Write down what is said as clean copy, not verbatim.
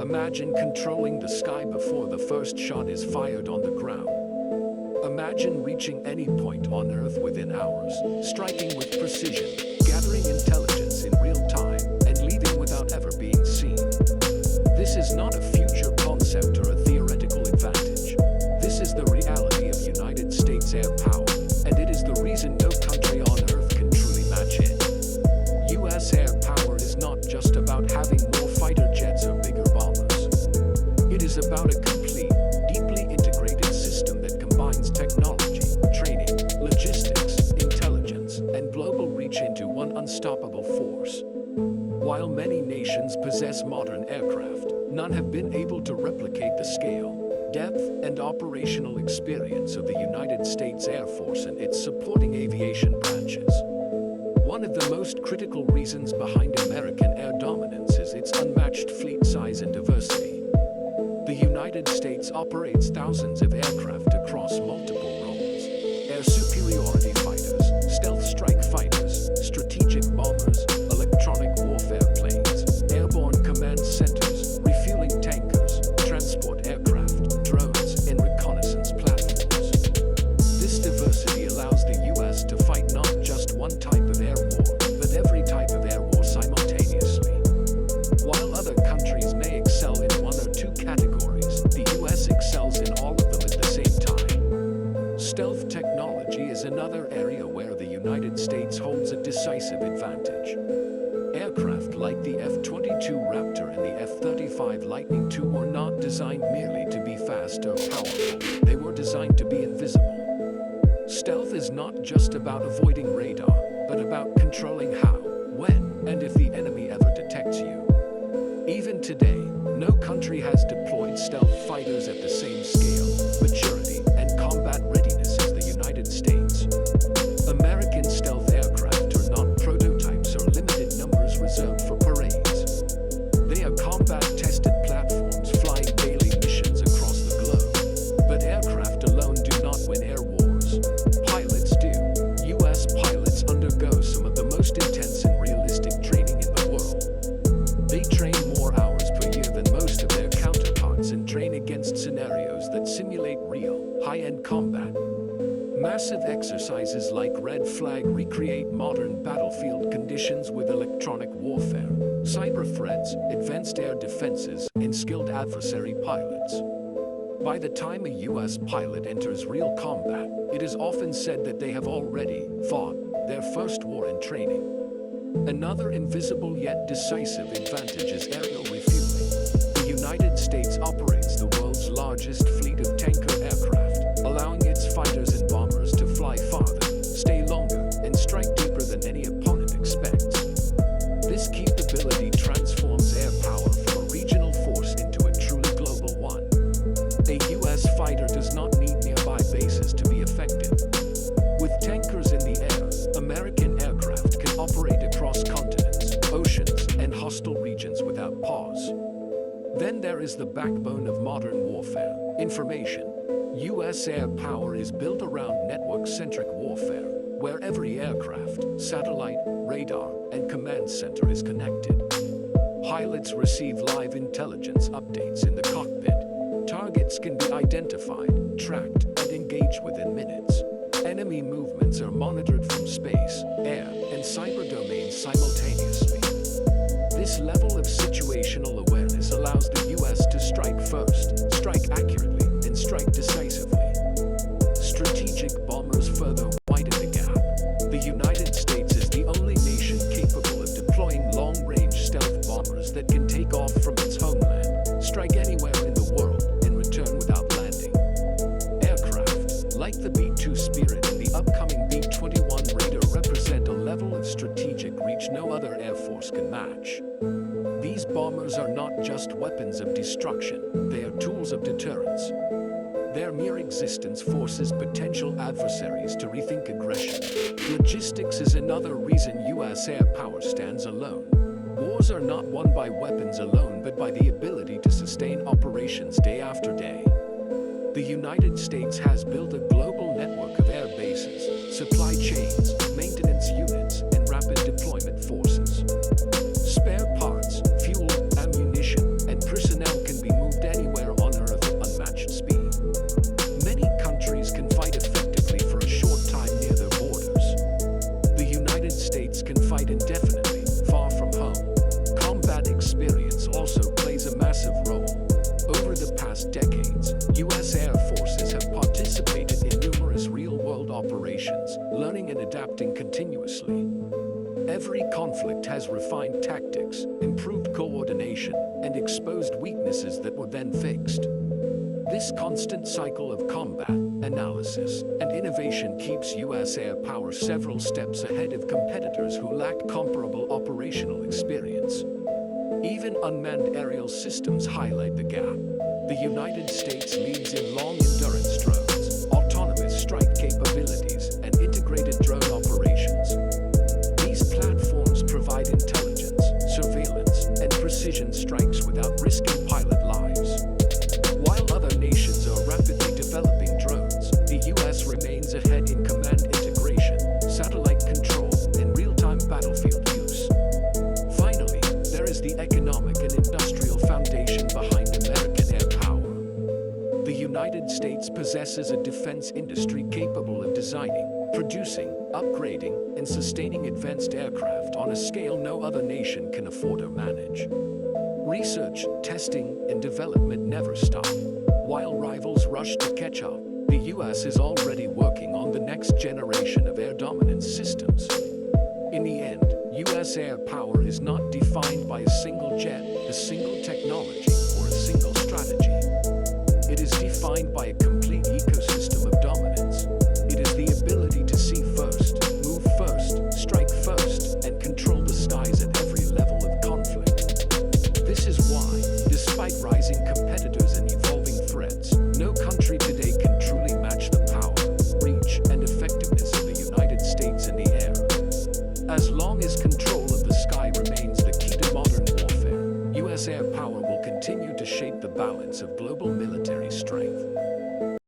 Imagine controlling the sky before the first shot is fired on the ground. Imagine reaching any point on Earth within hours, striking with precision, gathering intelligence in real time, and leaving without ever being seen. This is not a future concept or a theoretical advantage. This is the reality of United States air power, and it is the reason no country on Earth can truly match it. US air power is not just about having more fighter jets or bigger bombers. It is about a complete, deeply integrated system that combines technology, training, logistics, intelligence, and global reach into one unstoppable force. While many nations possess modern aircraft, none have been able to replicate the scale, depth, and operational experience of the United States Air Force and its supporting aviation branches. One of the most critical reasons behind American air dominance is its unmatched fleet size and diversity. The United States operates thousands of aircraft across multiple roles: air superiority fighters, stealth strike fighters, strategic bombers, electronic warfare planes, airborne command centers, refueling tankers, transport aircraft, drones, and reconnaissance platforms. This diversity allows the U.S. to fight not just one type of air war, but every type of air war simultaneously. While other countries may excel in one or two categories, the U.S. excels in all of them at the same time. Stealth technology is another area where the United States holds a decisive advantage. Aircraft like the F-22 Raptor and the F-35 Lightning II were not designed merely to be fast or powerful, they were designed to be invisible. Stealth is not just about avoiding radar, but about controlling how, when, and if the enemy ever detects you. Even today, no country has deployed stealth fighters at the same scale, maturity, and combat readiness as the United States. American stealth aircraft are not prototypes or limited numbers reserved for parades. They are combat-tested platforms flying daily missions across the globe. But aircraft alone do not win air wars. Pilots do. U.S. pilots undergo some of the most intense and realistic training in the world. They train more hours per year than most of their counterparts and train against scenarios that simulate real, high-end combat. Massive exercises like Red Flag recreate modern battlefield conditions with electronic warfare, cyber threats, advanced air defenses, and skilled adversary pilots. By the time a U.S. pilot enters real combat, it is often said that they have already fought their first war in training. Another invisible yet decisive advantage is aerial refueling. The United States operates the world's largest fleet of tanker aircraft, allowing its fighters and bombers to fly farther, stay longer, and strike deeper than any opponent expects. This capability transforms air power from a regional force into a truly global one. A U.S. fighter does not need nearby bases to be effective. With tankers in the air, American aircraft can operate across continents, oceans, and hostile regions without pause. Then there is the backbone of modern warfare: information. U.S. air power is built around network-centric warfare, where every aircraft, satellite, radar, and command center is connected. Pilots receive live intelligence updates in the cockpit. Targets can be identified, tracked, and engaged within minutes. Enemy movements are monitored from space, air, and cyber domains simultaneously. This level of situational awareness allows the U.S. to strike first, strike accurately, and strike decisively. Strategic bombers further widen the gap. The United States is the only nation capable of deploying long-range stealth bombers that can take off from its homeland, strike anywhere in the world, and return without landing. Aircraft, like the B-2 Spirit and the upcoming B-21 Raider, represent a level of strategic reach no other air force can match. These bombers are not just weapons of destruction, they are tools of deterrence. Their mere existence forces potential adversaries to rethink aggression. Logistics is another reason U.S. air power stands alone. Wars are not won by weapons alone, but by the ability to sustain operations day after day. The United States has built a global network of air bases, supply chains, maintenance units, and rapid deployment forces. Spare parts, fuel, ammunition, and personnel worldwide indefinitely, far from home. Combat experience also plays a massive role. Over the past decades, U.S. Air Forces have participated in numerous real-world operations, learning and adapting continuously. Every conflict has refined tactics, improved coordination, and exposed weaknesses that were then fixed. This constant cycle of combat, analysis, and innovation keeps U.S. air power several steps ahead of competitors who lack comparable operational experience. Even unmanned aerial systems highlight the gap. The United States leads in long-endurance drones, autonomous strike capabilities, and integrated drone operations. These platforms provide intelligence, surveillance, and precision strikes without risking pilot lives. While other nations are rapidly developing drones, the U.S. remains ahead in command integration, satellite control, and real-time battlefield use. Finally, there is the economic and industrial foundation behind American air power. The United States possesses a defense industry capable of designing, producing, upgrading, and sustaining advanced aircraft on a scale no other nation can afford or manage. Research, testing, and development never stop. While rivals rush to catch up, the U.S. is already working on the next generation of air dominance systems. In the end, U.S. air power is not defined by a single jet, a single technology, or a single strategy. It is defined by a complete ecosystem of dominance. It is the ability to see first, move first, strike first, and control the skies at every level of conflict. This is why, despite rising competitors and evolving threats, no country today can truly match the power, reach, and effectiveness of the United States in the air. As long as control of the sky remains the key to modern warfare, U.S. air power will continue to shape the balance of global military strength.